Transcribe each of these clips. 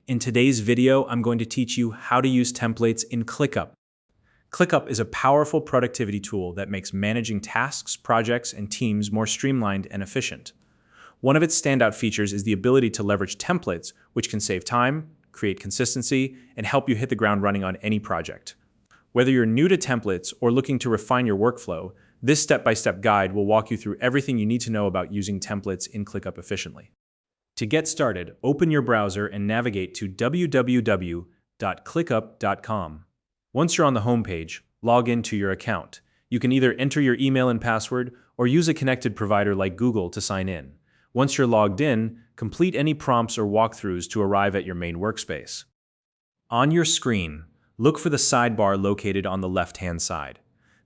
In today's video, I'm going to teach you how to use templates in ClickUp. ClickUp is a powerful productivity tool that makes managing tasks, projects, and teams more streamlined and efficient. One of its standout features is the ability to leverage templates, which can save time, create consistency, and help you hit the ground running on any project. Whether you're new to templates or looking to refine your workflow, this step-by-step guide will walk you through everything you need to know about using templates in ClickUp efficiently. To get started, open your browser and navigate to www.clickup.com. Once you're on the home page, log into your account. You can either enter your email and password or use a connected provider like Google to sign in. Once you're logged in, complete any prompts or walkthroughs to arrive at your main workspace. On your screen, look for the sidebar located on the left-hand side.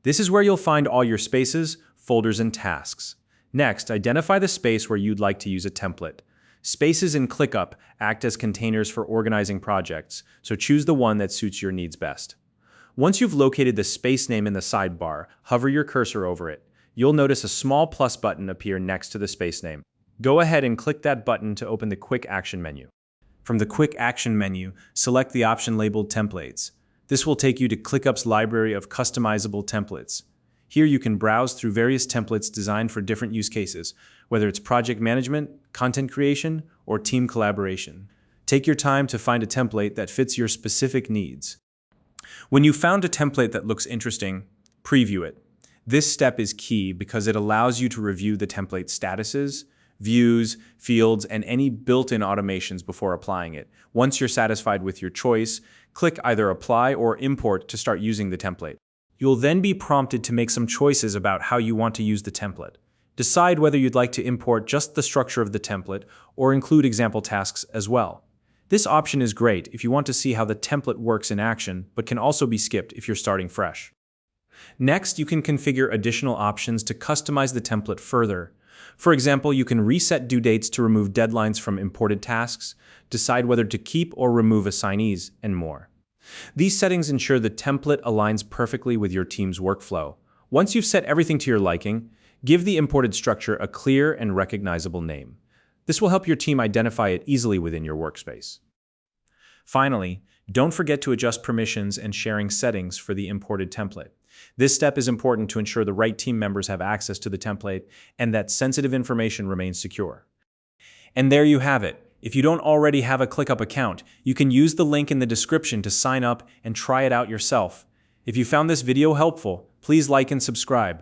This is where you'll find all your spaces, folders, and tasks. Next, identify the space where you'd like to use a template. Spaces in ClickUp act as containers for organizing projects, so choose the one that suits your needs best. Once you've located the space name in the sidebar, hover your cursor over it. You'll notice a small plus button appear next to the space name. Go ahead and click that button to open the Quick Action menu. From the Quick Action menu, select the option labeled Templates. This will take you to ClickUp's library of customizable templates. Here you can browse through various templates designed for different use cases, whether it's project management, content creation, or team collaboration. Take your time to find a template that fits your specific needs. When you've found a template that looks interesting, preview it. This step is key because it allows you to review the template statuses, views, fields, and any built-in automations before applying it. Once you're satisfied with your choice, click either Apply or Import to start using the template. You'll then be prompted to make some choices about how you want to use the template. Decide whether you'd like to import just the structure of the template or include example tasks as well. This option is great if you want to see how the template works in action, but can also be skipped if you're starting fresh. Next, you can configure additional options to customize the template further. For example, you can reset due dates to remove deadlines from imported tasks, decide whether to keep or remove assignees, and more. These settings ensure the template aligns perfectly with your team's workflow. Once you've set everything to your liking, give the imported structure a clear and recognizable name. This will help your team identify it easily within your workspace. Finally, don't forget to adjust permissions and sharing settings for the imported template. This step is important to ensure the right team members have access to the template and that sensitive information remains secure. And there you have it. If you don't already have a ClickUp account, you can use the link in the description to sign up and try it out yourself. If you found this video helpful, please like and subscribe.